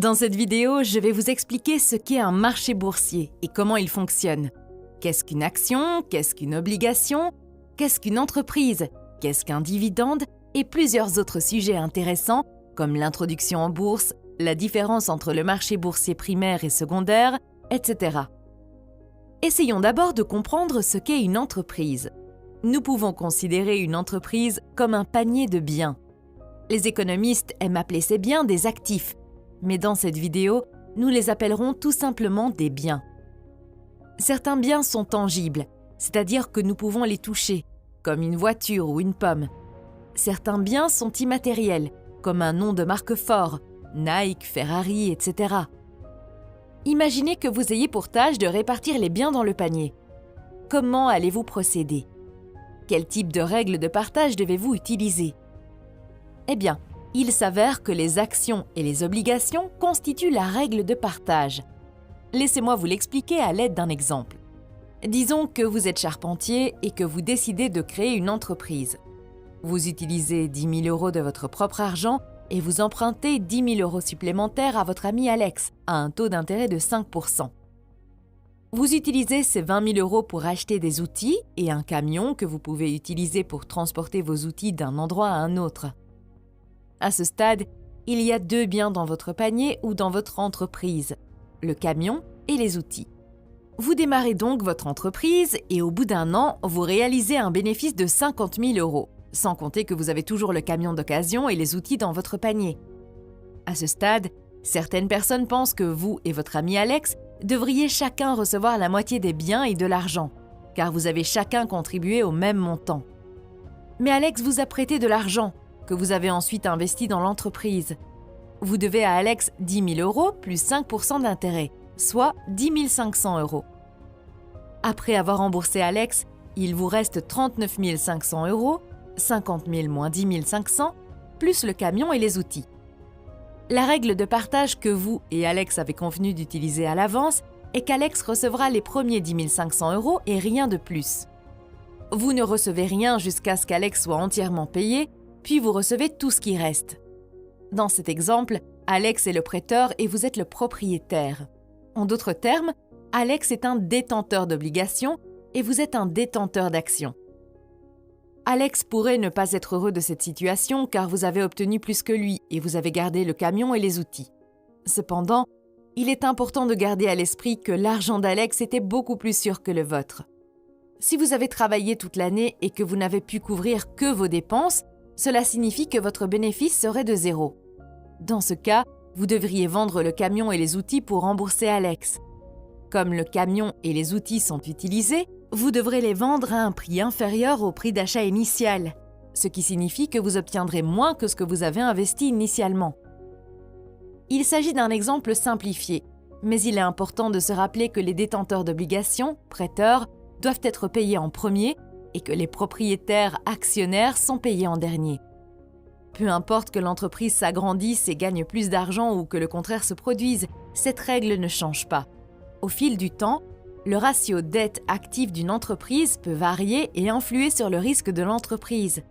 Dans cette vidéo, je vais vous expliquer ce qu'est un marché boursier et comment il fonctionne. Qu'est-ce qu'une action? Qu'est-ce qu'une obligation? Qu'est-ce qu'une entreprise? Qu'est-ce qu'un dividende? Et plusieurs autres sujets intéressants comme l'introduction en bourse, la différence entre le marché boursier primaire et secondaire, etc. Essayons d'abord de comprendre ce qu'est une entreprise. Nous pouvons considérer une entreprise comme un panier de biens. Les économistes aiment appeler ces biens des actifs, mais dans cette vidéo, nous les appellerons tout simplement des biens. Certains biens sont tangibles, c'est-à-dire que nous pouvons les toucher, comme une voiture ou une pomme. Certains biens sont immatériels, comme un nom de marque fort, Nike, Ferrari, etc. Imaginez que vous ayez pour tâche de répartir les biens dans le panier. Comment allez-vous procéder? Quel type de règles de partage devez-vous utiliser? Eh bien, il s'avère que les actions et les obligations constituent la règle de partage. Laissez-moi vous l'expliquer à l'aide d'un exemple. Disons que vous êtes charpentier et que vous décidez de créer une entreprise. Vous utilisez 10 000 € de votre propre argent et vous empruntez 10 000 € supplémentaires à votre ami Alex à un taux d'intérêt de 5%. Vous utilisez ces 20 000 € pour acheter des outils et un camion que vous pouvez utiliser pour transporter vos outils d'un endroit à un autre. À ce stade, il y a deux biens dans votre panier ou dans votre entreprise, le camion et les outils. Vous démarrez donc votre entreprise et au bout d'un an, vous réalisez un bénéfice de 50 000 €, sans compter que vous avez toujours le camion d'occasion et les outils dans votre panier. À ce stade, certaines personnes pensent que vous et votre ami Alex devriez chacun recevoir la moitié des biens et de l'argent, car vous avez chacun contribué au même montant. Mais Alex vous a prêté de l'argent, que vous avez ensuite investi dans l'entreprise. Vous devez à Alex 10 000 € plus 5% d'intérêt, soit 10 500 €. Après avoir remboursé Alex, il vous reste 39 500 €, 50 000 moins 10 500, plus le camion et les outils. La règle de partage que vous et Alex avez convenu d'utiliser à l'avance est qu'Alex recevra les premiers 10 500 € et rien de plus. Vous ne recevez rien jusqu'à ce qu'Alex soit entièrement payé, puis vous recevez tout ce qui reste. Dans cet exemple, Alex est le prêteur et vous êtes le propriétaire. En d'autres termes, Alex est un détenteur d'obligations et vous êtes un détenteur d'actions. Alex pourrait ne pas être heureux de cette situation car vous avez obtenu plus que lui et vous avez gardé le camion et les outils. Cependant, il est important de garder à l'esprit que l'argent d'Alex était beaucoup plus sûr que le vôtre. Si vous avez travaillé toute l'année et que vous n'avez pu couvrir que vos dépenses, cela signifie que votre bénéfice serait de zéro. Dans ce cas, vous devriez vendre le camion et les outils pour rembourser Alex. Comme le camion et les outils sont utilisés, vous devrez les vendre à un prix inférieur au prix d'achat initial, ce qui signifie que vous obtiendrez moins que ce que vous avez investi initialement. Il s'agit d'un exemple simplifié, mais il est important de se rappeler que les détenteurs d'obligations, prêteurs, doivent être payés en premier et que les propriétaires actionnaires sont payés en dernier. Peu importe que l'entreprise s'agrandisse et gagne plus d'argent ou que le contraire se produise, cette règle ne change pas. Au fil du temps, le ratio dette-actif d'une entreprise peut varier et influer sur le risque de l'entreprise.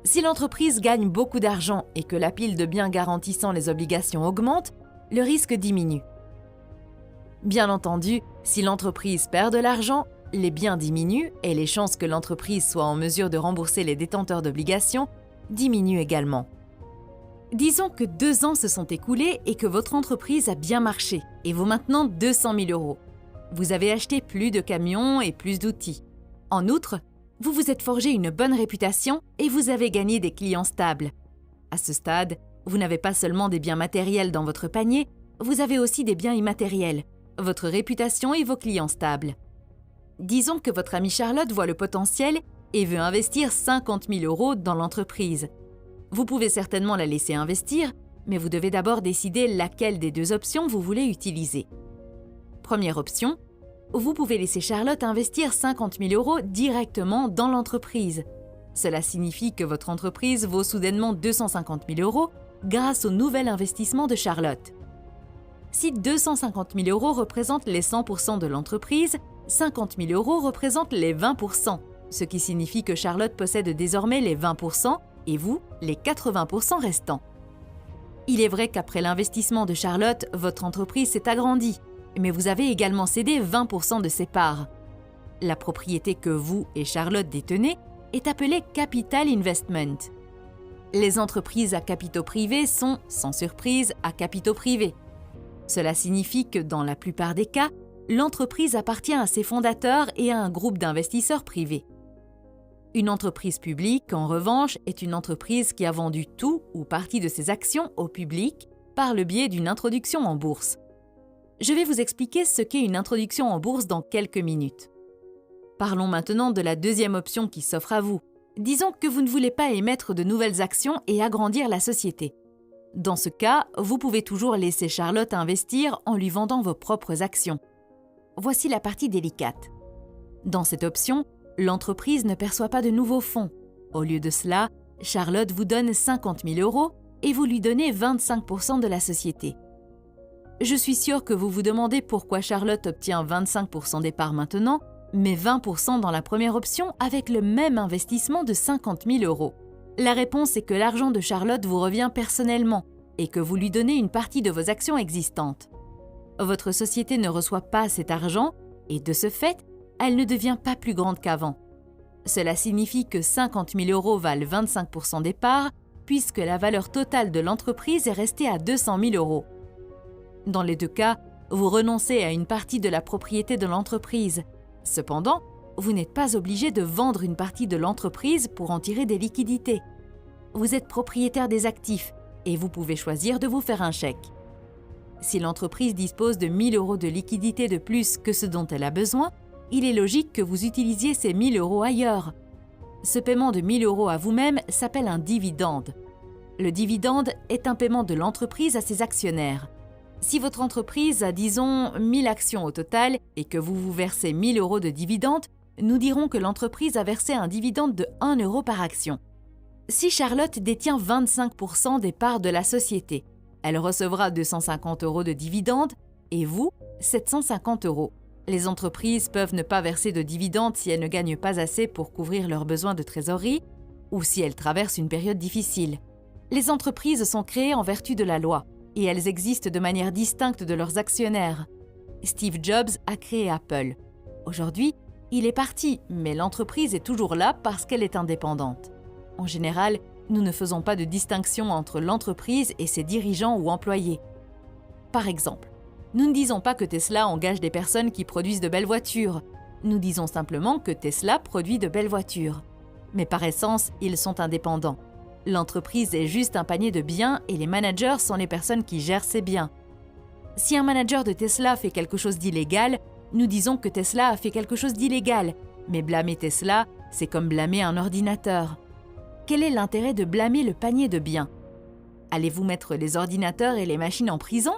Si l'entreprise gagne beaucoup d'argent et que la pile de biens garantissant les obligations augmente, le risque diminue. Bien entendu, si l'entreprise perd de l'argent, les biens diminuent et les chances que l'entreprise soit en mesure de rembourser les détenteurs d'obligations diminuent également. Disons que 2 ans se sont écoulés et que votre entreprise a bien marché et vaut maintenant 200 000 €. Vous avez acheté plus de camions et plus d'outils. En outre, vous vous êtes forgé une bonne réputation et vous avez gagné des clients stables. À ce stade, vous n'avez pas seulement des biens matériels dans votre panier, vous avez aussi des biens immatériels, votre réputation et vos clients stables. Disons que votre amie Charlotte voit le potentiel et veut investir 50 000 € dans l'entreprise. Vous pouvez certainement la laisser investir, mais vous devez d'abord décider laquelle des deux options vous voulez utiliser. Première option, vous pouvez laisser Charlotte investir 50 000 € directement dans l'entreprise. Cela signifie que votre entreprise vaut soudainement 250 000 € grâce au nouvel investissement de Charlotte. Si 250 000 € représentent les 100% de l'entreprise, 50 000 € représentent les 20%, ce qui signifie que Charlotte possède désormais les 20% et vous, les 80% restants. Il est vrai qu'après l'investissement de Charlotte, votre entreprise s'est agrandie, mais vous avez également cédé 20% de ses parts. La propriété que vous et Charlotte détenez est appelée Capital Investment. Les entreprises à capitaux privés sont, sans surprise, à capitaux privés. Cela signifie que dans la plupart des cas, l'entreprise appartient à ses fondateurs et à un groupe d'investisseurs privés. Une entreprise publique, en revanche, est une entreprise qui a vendu tout ou partie de ses actions au public par le biais d'une introduction en bourse. Je vais vous expliquer ce qu'est une introduction en bourse dans quelques minutes. Parlons maintenant de la deuxième option qui s'offre à vous. Disons que vous ne voulez pas émettre de nouvelles actions et agrandir la société. Dans ce cas, vous pouvez toujours laisser Charlotte investir en lui vendant vos propres actions. Voici la partie délicate. Dans cette option, l'entreprise ne perçoit pas de nouveaux fonds. Au lieu de cela, Charlotte vous donne 50 000 € et vous lui donnez 25% de la société. Je suis sûre que vous vous demandez pourquoi Charlotte obtient 25% des parts maintenant, mais 20% dans la première option avec le même investissement de 50 000 €. La réponse est que l'argent de Charlotte vous revient personnellement et que vous lui donnez une partie de vos actions existantes. Votre société ne reçoit pas cet argent et de ce fait, elle ne devient pas plus grande qu'avant. Cela signifie que 50 000 € valent 25% des parts, puisque la valeur totale de l'entreprise est restée à 200 000 €. Dans les deux cas, vous renoncez à une partie de la propriété de l'entreprise. Cependant, vous n'êtes pas obligé de vendre une partie de l'entreprise pour en tirer des liquidités. Vous êtes propriétaire des actifs et vous pouvez choisir de vous faire un chèque. Si l'entreprise dispose de 1 000 € de liquidités de plus que ce dont elle a besoin, il est logique que vous utilisiez ces 1 000 € ailleurs. Ce paiement de 1 000 € à vous-même s'appelle un dividende. Le dividende est un paiement de l'entreprise à ses actionnaires. Si votre entreprise a, disons, 1 000 actions au total et que vous vous versez 1 000 € de dividende, nous dirons que l'entreprise a versé un dividende de 1 € par action. Si Charlotte détient 25% des parts de la société, elle recevra 250 € de dividende et vous, 750 €. Les entreprises peuvent ne pas verser de dividendes si elles ne gagnent pas assez pour couvrir leurs besoins de trésorerie ou si elles traversent une période difficile. Les entreprises sont créées en vertu de la loi et elles existent de manière distincte de leurs actionnaires. Steve Jobs a créé Apple. Aujourd'hui, il est parti, mais l'entreprise est toujours là parce qu'elle est indépendante. En général, nous ne faisons pas de distinction entre l'entreprise et ses dirigeants ou employés. Par exemple, nous ne disons pas que Tesla engage des personnes qui produisent de belles voitures. Nous disons simplement que Tesla produit de belles voitures. Mais par essence, ils sont indépendants. L'entreprise est juste un panier de biens et les managers sont les personnes qui gèrent ces biens. Si un manager de Tesla fait quelque chose d'illégal, nous disons que Tesla a fait quelque chose d'illégal. Mais blâmer Tesla, c'est comme blâmer un ordinateur. Quel est l'intérêt de blâmer le panier de biens? Allez-vous mettre les ordinateurs et les machines en prison?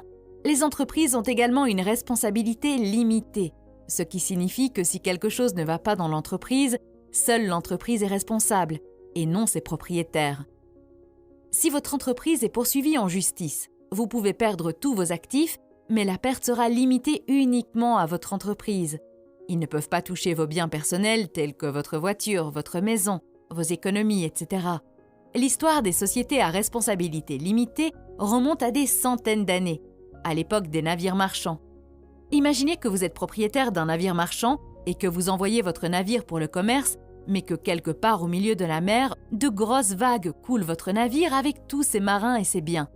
Les entreprises ont également une responsabilité limitée, ce qui signifie que si quelque chose ne va pas dans l'entreprise, seule l'entreprise est responsable, et non ses propriétaires. Si votre entreprise est poursuivie en justice, vous pouvez perdre tous vos actifs, mais la perte sera limitée uniquement à votre entreprise. Ils ne peuvent pas toucher vos biens personnels tels que votre voiture, votre maison, vos économies, etc. L'histoire des sociétés à responsabilité limitée remonte à des centaines d'années, à l'époque des navires marchands. Imaginez que vous êtes propriétaire d'un navire marchand et que vous envoyez votre navire pour le commerce, mais que quelque part au milieu de la mer, de grosses vagues coulent votre navire avec tous ses marins et ses biens.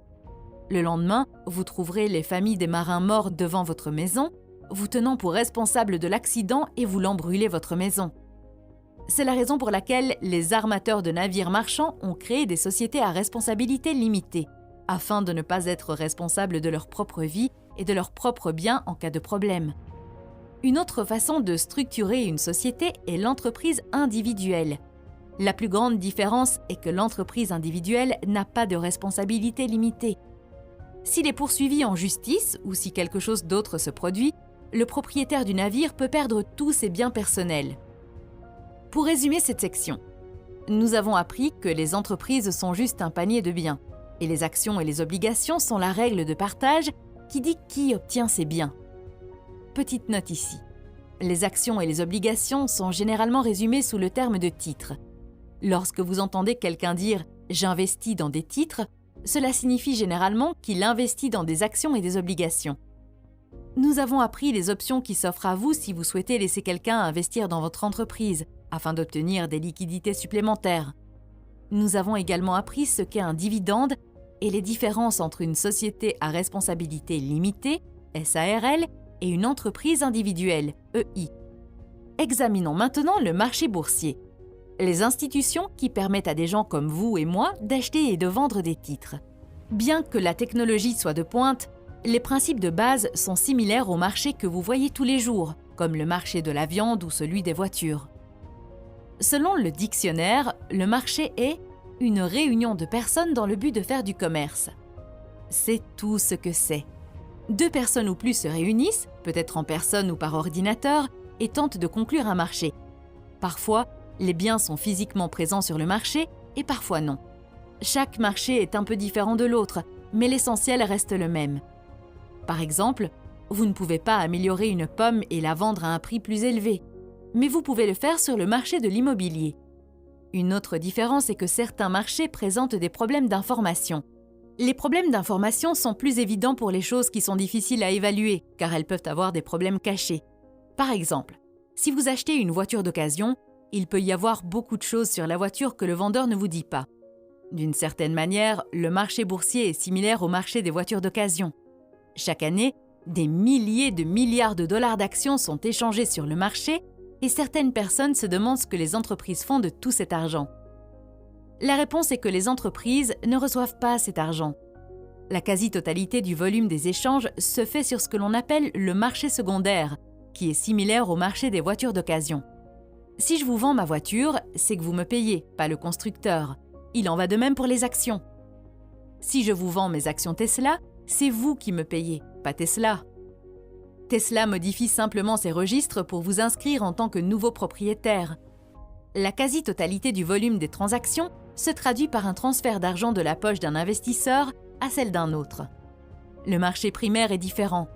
Le lendemain, vous trouverez les familles des marins morts devant votre maison, vous tenant pour responsable de l'accident et voulant brûler votre maison. C'est la raison pour laquelle les armateurs de navires marchands ont créé des sociétés à responsabilité limitée, afin de ne pas être responsables de leur propre vie et de leurs propres biens en cas de problème. Une autre façon de structurer une société est l'entreprise individuelle. La plus grande différence est que l'entreprise individuelle n'a pas de responsabilité limitée. S'il est poursuivi en justice ou si quelque chose d'autre se produit, le propriétaire du navire peut perdre tous ses biens personnels. Pour résumer cette section, nous avons appris que les entreprises sont juste un panier de biens et les actions et les obligations sont la règle de partage qui dit qui obtient ces biens. Petite note ici. Les actions et les obligations sont généralement résumées sous le terme de titres. Lorsque vous entendez quelqu'un dire « j'investis dans des titres », Cela signifie généralement qu'il investit dans des actions et des obligations. Nous avons appris les options qui s'offrent à vous si vous souhaitez laisser quelqu'un investir dans votre entreprise afin d'obtenir des liquidités supplémentaires. Nous avons également appris ce qu'est un dividende et les différences entre une société à responsabilité limitée, SARL, et une entreprise individuelle, EI. Examinons maintenant le marché boursier. Les institutions qui permettent à des gens comme vous et moi d'acheter et de vendre des titres. Bien que la technologie soit de pointe, les principes de base sont similaires au marché que vous voyez tous les jours, comme le marché de la viande ou celui des voitures. Selon le dictionnaire, le marché est une réunion de personnes dans le but de faire du commerce. C'est tout ce que c'est. Deux personnes ou plus se réunissent, peut-être en personne ou par ordinateur, et tentent de conclure un marché. Parfois, les biens sont physiquement présents sur le marché et parfois non. Chaque marché est un peu différent de l'autre, mais l'essentiel reste le même. Par exemple, vous ne pouvez pas améliorer une pomme et la vendre à un prix plus élevé, mais vous pouvez le faire sur le marché de l'immobilier. Une autre différence est que certains marchés présentent des problèmes d'information. Les problèmes d'information sont plus évidents pour les choses qui sont difficiles à évaluer, car elles peuvent avoir des problèmes cachés. Par exemple, si vous achetez une voiture d'occasion, il peut y avoir beaucoup de choses sur la voiture que le vendeur ne vous dit pas. D'une certaine manière, le marché boursier est similaire au marché des voitures d'occasion. Chaque année, des milliers de milliards de dollars d'actions sont échangés sur le marché et certaines personnes se demandent ce que les entreprises font de tout cet argent. La réponse est que les entreprises ne reçoivent pas cet argent. La quasi-totalité du volume des échanges se fait sur ce que l'on appelle le marché secondaire, qui est similaire au marché des voitures d'occasion. Si je vous vends ma voiture, c'est que vous me payez, pas le constructeur. Il en va de même pour les actions. Si je vous vends mes actions Tesla, c'est vous qui me payez, pas Tesla. Tesla modifie simplement ses registres pour vous inscrire en tant que nouveau propriétaire. La quasi-totalité du volume des transactions se traduit par un transfert d'argent de la poche d'un investisseur à celle d'un autre. Le marché primaire est différent.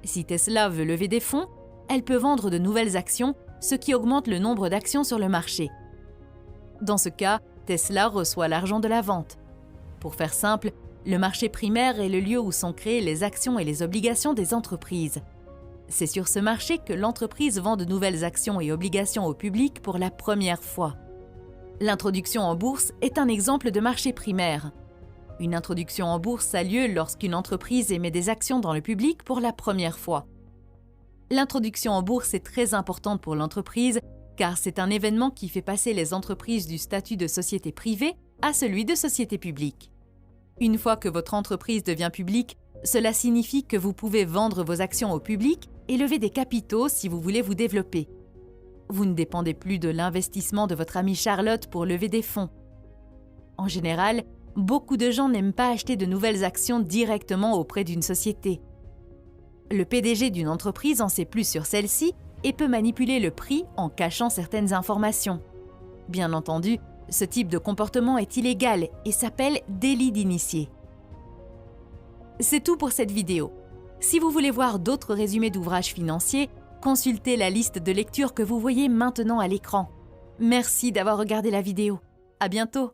Si Tesla veut lever des fonds, elle peut vendre de nouvelles actions, ce qui augmente le nombre d'actions sur le marché. Dans ce cas, Tesla reçoit l'argent de la vente. Pour faire simple, le marché primaire est le lieu où sont créées les actions et les obligations des entreprises. C'est sur ce marché que l'entreprise vend de nouvelles actions et obligations au public pour la première fois. L'introduction en bourse est un exemple de marché primaire. Une introduction en bourse a lieu lorsqu'une entreprise émet des actions dans le public pour la première fois. L'introduction en bourse est très importante pour l'entreprise car c'est un événement qui fait passer les entreprises du statut de société privée à celui de société publique. Une fois que votre entreprise devient publique, cela signifie que vous pouvez vendre vos actions au public et lever des capitaux si vous voulez vous développer. Vous ne dépendez plus de l'investissement de votre amie Charlotte pour lever des fonds. En général, beaucoup de gens n'aiment pas acheter de nouvelles actions directement auprès d'une société. Le PDG d'une entreprise en sait plus sur celle-ci et peut manipuler le prix en cachant certaines informations. Bien entendu, ce type de comportement est illégal et s'appelle délit d'initié. C'est tout pour cette vidéo. Si vous voulez voir d'autres résumés d'ouvrages financiers, consultez la liste de lecture que vous voyez maintenant à l'écran. Merci d'avoir regardé la vidéo. À bientôt!